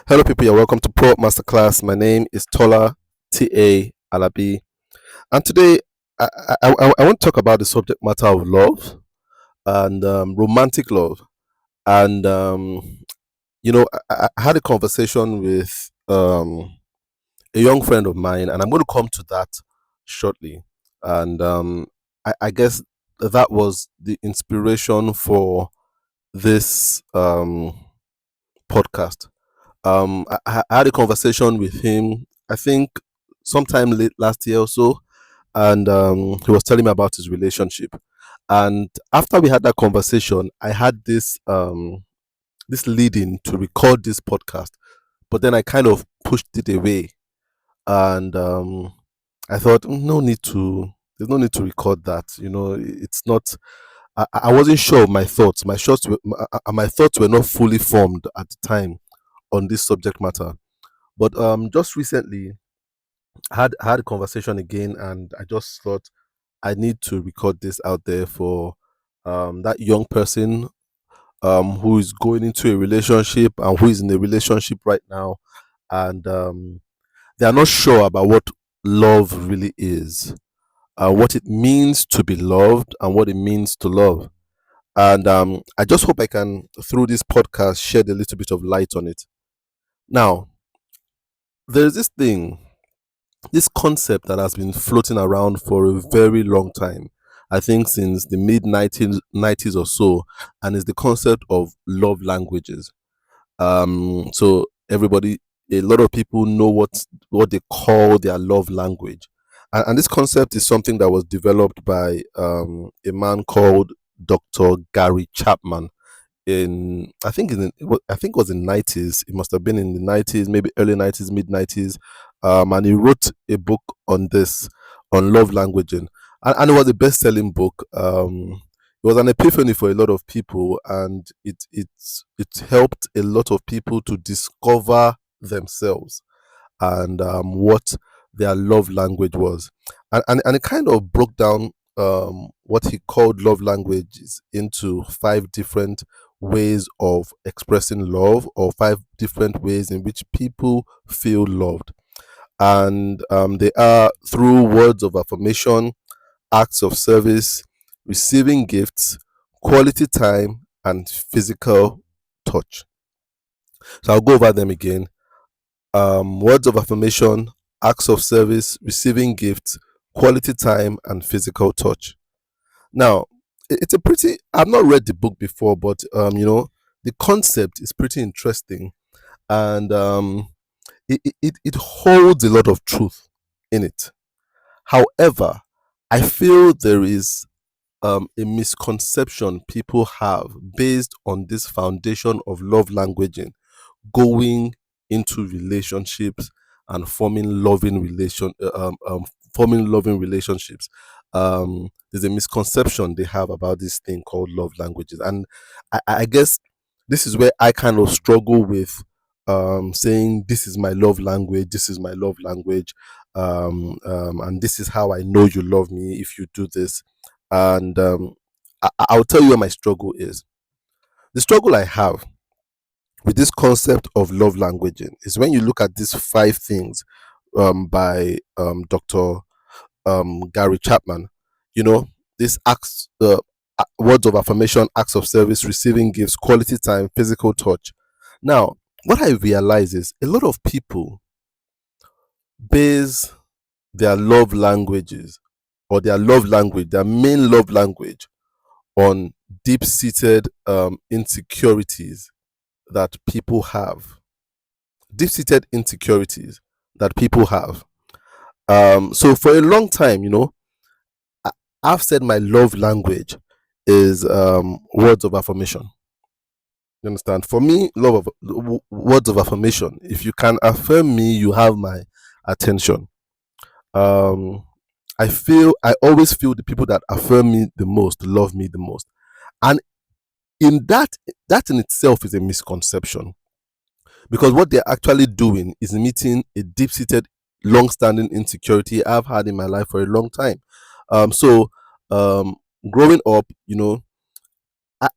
Hello, people. You're welcome to ProUp Masterclass. My name is Tola T.A. Alabi, and today I want to talk about the subject matter of love and romantic love. And I had a conversation with a young friend of mine, and I'm going to come to that shortly. And I guess that was the inspiration for this podcast. I had a conversation with him, I think sometime late last year or so, and he was telling me about his relationship. And after we had that conversation, I had this leading to record this podcast, but then I kind of pushed it away, and I thought, no need to. There's no need to record that. It's not. I wasn't sure of my thoughts. My thoughts were not fully formed at the time on this subject matter. But just recently, I had a conversation again, and I just thought I need to record this out there for that young person who is going into a relationship and who is in a relationship right now, and they are not sure about what love really is, what it means to be loved, and what it means to love. And I just hope I can, through this podcast, shed a little bit of light on it. Now, there's this concept that has been floating around for a very long time. I think since the mid 1990s or so, and it's the concept of love languages. So a lot of people know what they call their love language, and this concept is something that was developed by a man called Dr. Gary Chapman in I think it was in 90s. It must have been in the 90s, maybe early 90s, mid 90s. And he wrote a book on this, on love languaging, and it was a best-selling book. It was an epiphany for a lot of people, and it helped a lot of people to discover themselves and what their love language was. And it kind of broke down what he called love languages into five different ways of expressing love, or five different ways in which people feel loved. And they are through words of affirmation, acts of service, receiving gifts, quality time, and physical touch. So I'll go over them again. Words of affirmation, acts of service, receiving gifts, quality time, and physical touch. Now, it's a pretty. I've not read the book before, but the concept is pretty interesting, and it holds a lot of truth in it. However, I feel there is a misconception people have based on this foundation of love languaging going into relationships and forming loving relationships. There's a misconception they have about this thing called love languages, and I guess this is where I kind of struggle with saying this is my love language, this is my love language, and this is how I know you love me if you do this. And I'll tell you where my struggle is. The struggle I have with this concept of love languaging is when you look at these five things by Dr. Gary Chapman. You know, this acts, words of affirmation, acts of service, receiving gifts, quality time, physical touch. Now, what I realize is a lot of people base their love languages, or their main love language, on deep seated insecurities that people have. Deep seated insecurities that people have. So for a long time, I, I've said my love language is words of affirmation. You understand? For me, words of affirmation. If you can affirm me, you have my attention. Um, I always feel the people that affirm me the most love me the most, and in that in itself is a misconception, because what they're actually doing is meeting a deep-seated, long-standing insecurity I've had in my life for a long time. So growing up,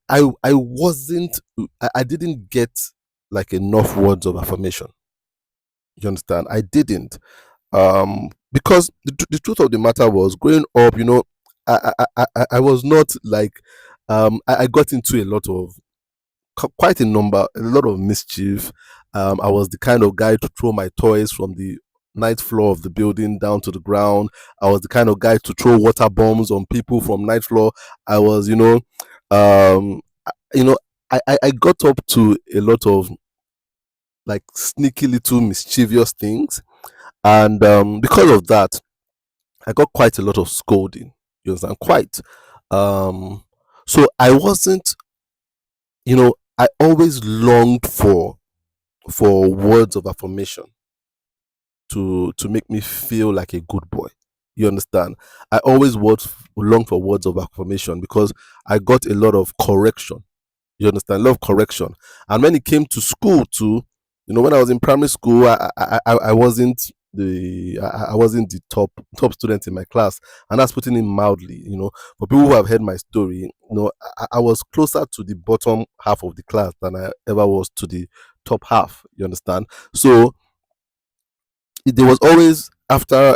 I wasn't, I didn't get like enough words of affirmation. You understand? I didn't. Because the truth of the matter was, growing up, I was not like, I got into a lot of a lot of mischief. I was the kind of guy to throw my toys from the ninth floor of the building down to the ground. I was the kind of guy to throw water bombs on people from ninth floor. I was, you know, I got up to a lot of like sneaky little mischievous things, and because of that, I got quite a lot of scolding. You understand? Quite. Um, so I wasn't, I always longed for words of affirmation to make me feel like a good boy. You understand? I always long for words of affirmation because I got a lot of correction. You understand? A lot of correction. And when it came to school too, when I was in primary school, I wasn't I wasn't the top student in my class, and that's putting it mildly. For people who have heard my story, I was closer to the bottom half of the class than I ever was to the top half. You understand? So there was always, after,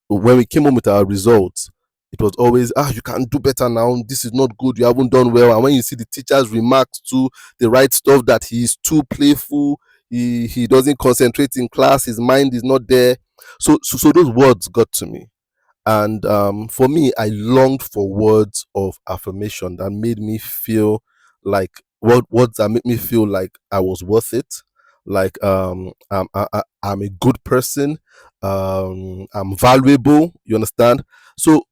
when we came home with our results, it was always, you can do better now, this is not good, you haven't done well. And when you see the teacher's remarks to the right stuff, that he is too playful, he doesn't concentrate in class, his mind is not there. So those words got to me. And for me, I longed for words of affirmation that made me feel like, words that made me feel like I was worth it, like, I'm a good person, I'm valuable. You understand? So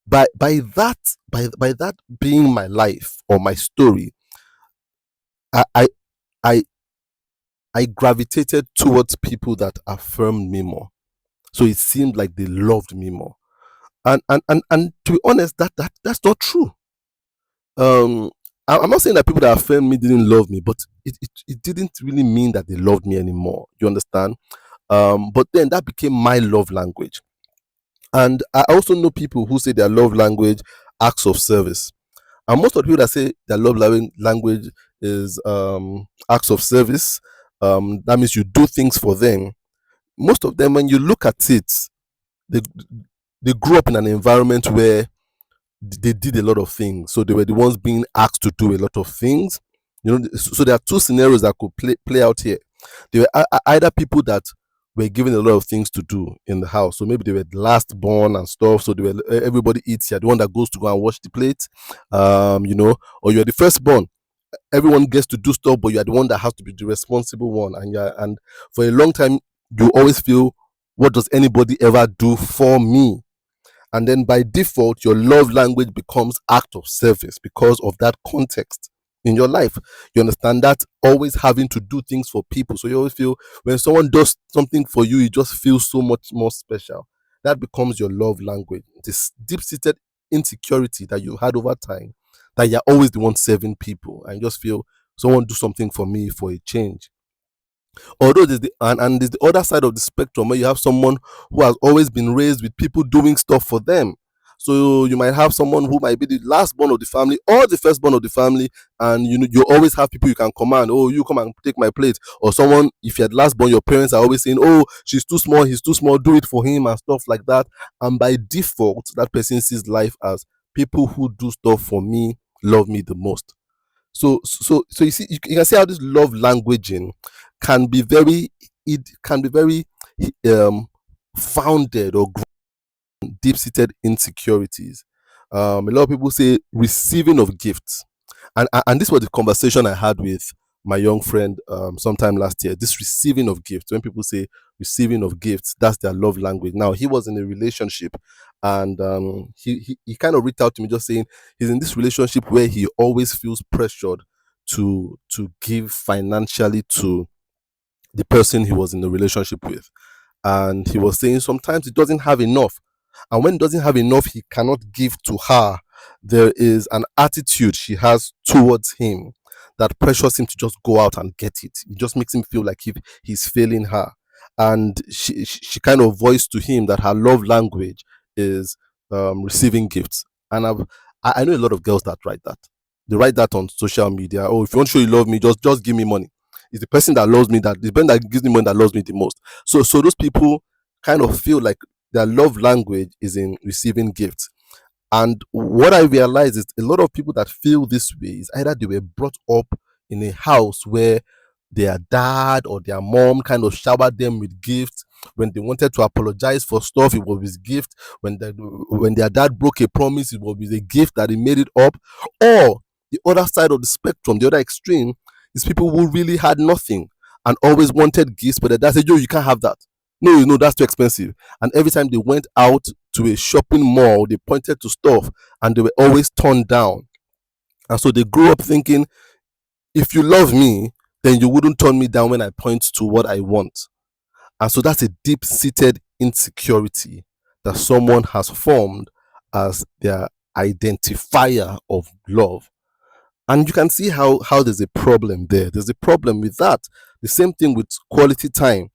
by that being my life or my story, I I I, I gravitated towards people that affirmed me more. So it seemed like they loved me more. And to be honest, that's not true. I'm not saying that people that affirmed me didn't love me, but it didn't really mean that they loved me anymore. You understand? But then that became my love language. And I also know people who say their love language acts of service. And most of the people that say their language is acts of service, that means you do things for them. Most of them, when you look at it, they they grew up in an environment where they did a lot of things. So they were the ones being asked to do a lot of things. So there are two scenarios that could play out here. They were either people that were given a lot of things to do in the house. So maybe they were the last born and stuff. So they were, everybody eats. You're the one that goes to go and wash the plate. Or you're the firstborn. Everyone gets to do stuff, but you're the one that has to be the responsible one. And for a long time, you always feel, what does anybody ever do for me? And then by default, your love language becomes act of service because of that context in your life. You understand that, always having to do things for people. So you always feel, when someone does something for you, you just feel so much more special. That becomes your love language. This deep-seated insecurity that you had over time, that you're always the one serving people, and you just feel, someone do something for me for a change. Although there's the other side of the spectrum, where you have someone who has always been raised with people doing stuff for them. So you might have someone who might be the last born of the family or the first born of the family, and you always have people you can command. Oh, you come and take my plate. Or someone, if you're the last born, your parents are always saying, oh, she's too small, he's too small, do it for him, and stuff like that. And by default, that person sees life as, people who do stuff for me love me the most. So you see, you can see how this love languaging can be very, it can be very um founded or deep-seated insecurities. A lot of people say receiving of gifts, and this was the conversation I had with my young friend sometime last year. This receiving of gifts, when people say receiving of gifts, that's their love language. Now, he was in a relationship, and he kind of reached out to me, just saying he's in this relationship where he always feels pressured to give financially to the person he was in the relationship with. And he was saying sometimes he doesn't have enough, and when he doesn't have enough, he cannot give to her. There is an attitude she has towards him that pressures him to just go out and get it. It just makes him feel like he's failing her. And she kind of voiced to him that her love language is receiving gifts. And I know a lot of girls that write that. They write that on social media. Oh, if you want to show you love me, just give me money. It's the person that loves me, that the person that gives me money, that loves me the most. So those people kind of feel like their love language is in receiving gifts. And what I realize is a lot of people that feel this way is either they were brought up in a house where their dad or their mom kind of showered them with gifts. When they wanted to apologize for stuff, it was with gift. When their dad broke a promise, it was with a gift that he made it up. Or the other side of the spectrum, the other extreme, is people who really had nothing and always wanted gifts, but their dad said, "Yo, you can't have that. No, that's too expensive." And every time they went out to a shopping mall, they pointed to stuff and they were always turned down. And so they grew up thinking, if you love me, then you wouldn't turn me down when I point to what I want. And so that's a deep seated insecurity that someone has formed as their identifier of love. And you can see how there's a problem there. There's a problem with that. The same thing with quality time.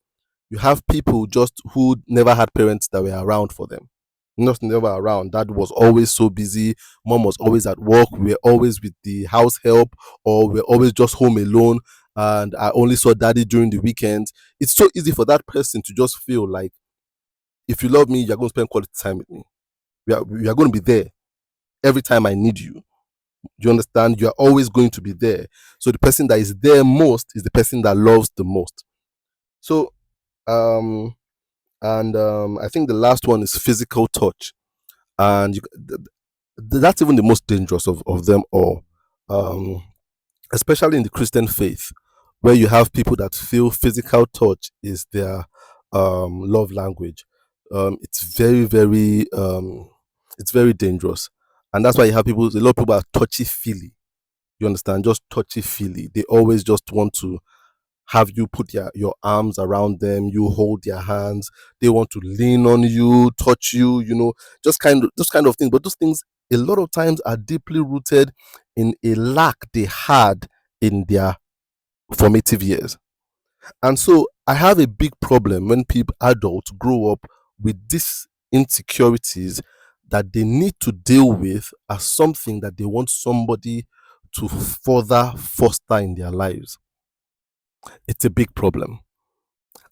You have people just who never had parents that were around for them. Not never around. Dad was always so busy. Mom was always at work. We were always with the house help, or we are always just home alone. And I only saw daddy during the weekends. It's so easy for that person to just feel like, if you love me, you're going to spend quality time with me. We are going to be there every time I need you. You understand? You are always going to be there. So the person that is there most is the person that loves the most. So, I think the last one is physical touch, and that's even the most dangerous of them all. Um, Especially in the Christian faith, where you have people that feel physical touch is their love language. It's very, very, it's very dangerous, and that's why you have people. A lot of people are touchy feely. You understand? Just touchy feely. They always just want to have you put your arms around them, you hold their hands, they want to lean on you, touch you, just kind of things. But those things a lot of times are deeply rooted in a lack they had in their formative years. And so I have a big problem when people adults grow up with these insecurities that they need to deal with as something that they want somebody to further foster in their lives. It's a big problem.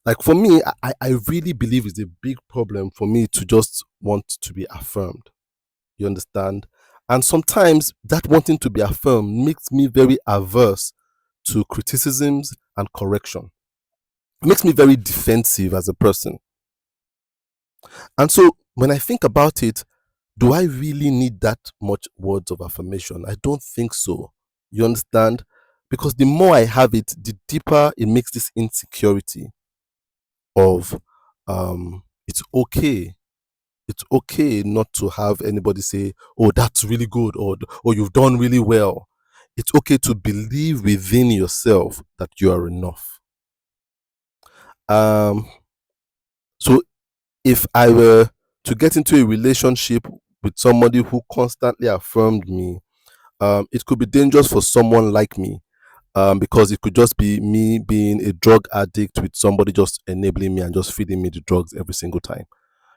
Like for me, I really believe it's a big problem for me to just want to be affirmed. You understand? And sometimes that wanting to be affirmed makes me very averse to criticisms and correction. It makes me very defensive as a person. And so when I think about it, do I really need that much words of affirmation? I don't think so. You understand? Because the more I have it, the deeper it makes this insecurity of it's okay. It's okay not to have anybody say, "Oh, that's really good," or "You've done really well." It's okay to believe within yourself that you are enough. Um, so if I were to get into a relationship with somebody who constantly affirmed me, it could be dangerous for someone like me, because it could just be me being a drug addict with somebody just enabling me and just feeding me the drugs every single time.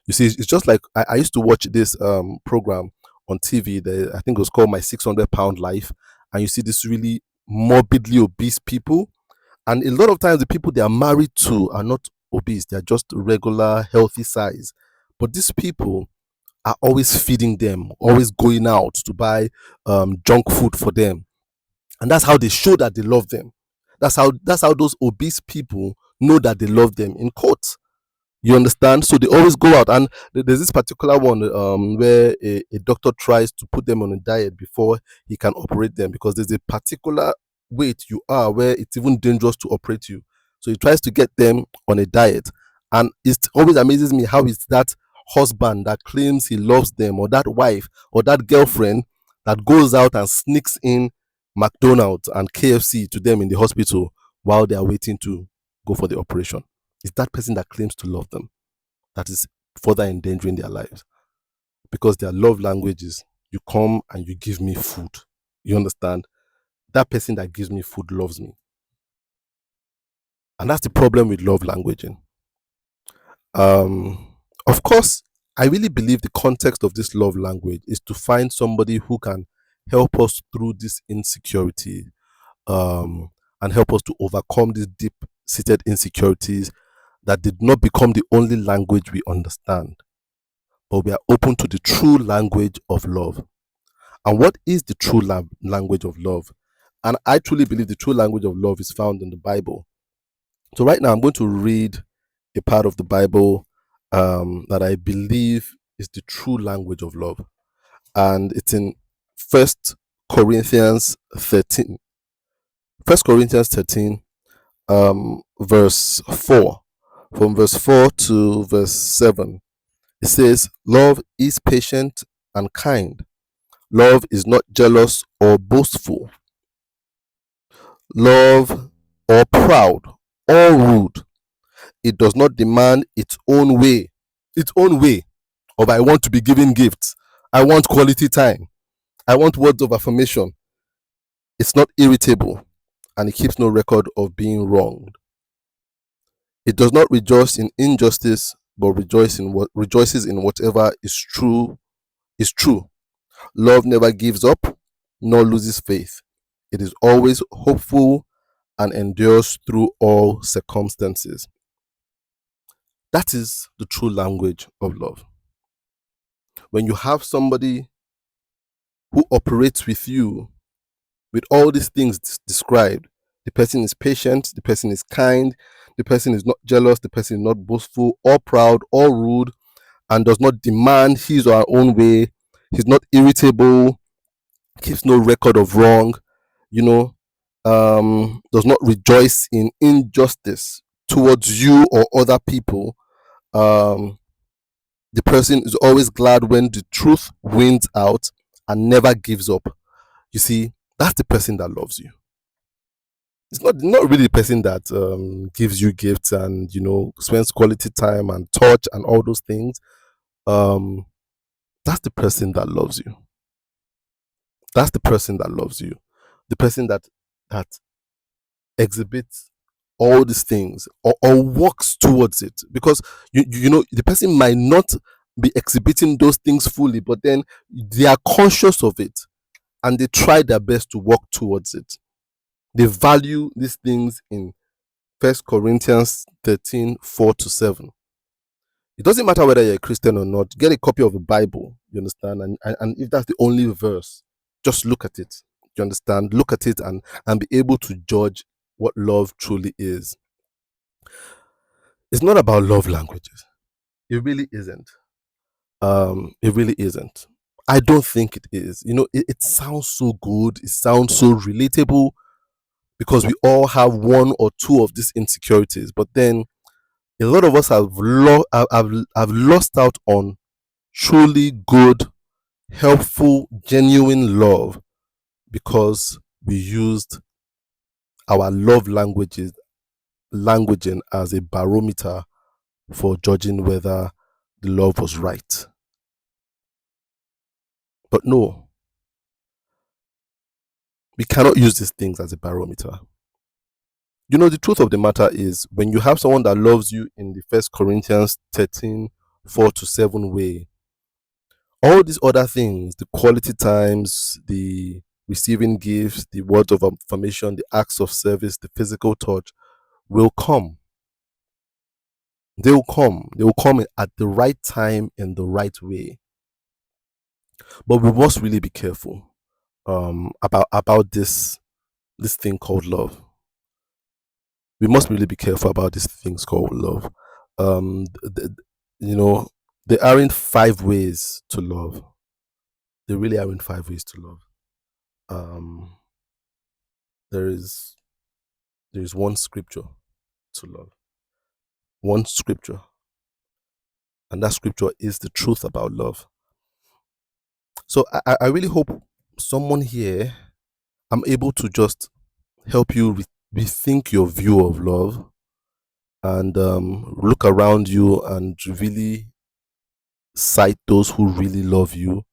You see, it's just like I used to watch this program on TV. I think it was called My 600 Pound Life, and you see this really morbidly obese people, and a lot of times the people they are married to are not obese; they are just regular healthy size. But these people are always feeding them, always going out to buy junk food for them, and that's how they show that they love them. That's how those obese people know that they love them in court. You understand? So they always go out, and there's this particular one where a doctor tries to put them on a diet before he can operate them, because there's a particular weight you are where it's even dangerous to operate you. So he tries to get them on a diet, and it always amazes me how it's that husband that claims he loves them, or that wife, or that girlfriend that goes out and sneaks in McDonald's and KFC to them in the hospital while they are waiting to go for the operation. It's that person that claims to love them that is further endangering their lives, because their love language is, you come and you give me food. You understand? That person that gives me food loves me. And that's the problem with love languaging. Of course, I really believe the context of this love language is to find somebody who can help us through this insecurity, um, and help us to overcome these deep seated insecurities that did not become the only language we understand, but we are open to the true language of love. And what is the true language of love? And I truly believe the true language of love is found in the Bible. So, right now, I'm going to read a part of the Bible that I believe is the true language of love. And it's in First Corinthians 13. First Corinthians 13, verse 4. From verse 4 to verse 7, it says, "Love is patient and kind. Love is not jealous or boastful. Love or proud or rude. It does not demand its own way. Its own way of I want to be given gifts. I want quality time. I want words of affirmation. It's not irritable, and it keeps no record of being wronged. It does not rejoice in injustice, but rejoices in whatever is true. Love never gives up nor loses faith. It is always hopeful and endures through all circumstances." That is the true language of love. When you have somebody who operates with you with all these things described, the person is patient, the person is kind, the person is not jealous, the person is not boastful or proud or rude, and does not demand his or her own way. He's not irritable, keeps no record of wrong, you know, does not rejoice in injustice towards you or other people. The person is always glad when the truth wins out and never gives up. You see, that's the person that loves you. It's not really the person that gives you gifts and spends quality time and touch and all those things. That's the person that loves you. That's the person that loves you. The person that exhibits all these things or works towards it, because the person might not be exhibiting those things fully, but then they are conscious of it and they try their best to work towards it. They value these things in First Corinthians 13, 4 to 7. It doesn't matter whether you're a Christian or not. Get a copy of the Bible, you understand? And if that's the only verse, just look at it. You understand? Look at it and be able to judge what love truly is. It's not about love languages. It really isn't. It really isn't. I don't think it is. It sounds so good. It sounds so relatable because we all have one or two of these insecurities. But then a lot of us have lost out on truly good, helpful, genuine love because we used our love languaging as a barometer for judging whether the love was right. But no, we cannot use these things as a barometer. The truth of the matter is, when you have someone that loves you in the First Corinthians 13, 4 to 7 way, all these other things, the quality times, the receiving gifts, the words of affirmation, the acts of service, the physical touch, will come. They will come. They will come at the right time in the right way. But we must really be careful about this thing called love. We must really be careful about these things called love. There aren't 5 ways to love. There really aren't 5 ways to love. There is one scripture to love. One scripture. And that scripture is the truth about love. So I really hope someone here, I'm able to just help you rethink your view of love and look around you and really cite those who really love you.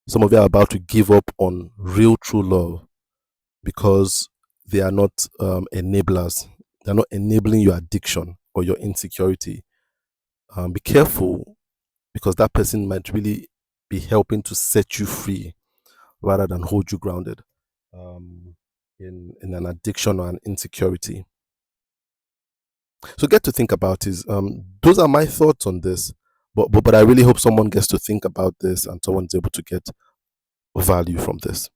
Some of you are about to give up on real true love because they are not enablers. They're not enabling your addiction or your insecurity. Be careful, because that person might really be helping to set you free rather than hold you grounded. in an addiction or an insecurity. So get to think about is those are my thoughts on this. But I really hope someone gets to think about this and someone's able to get value from this.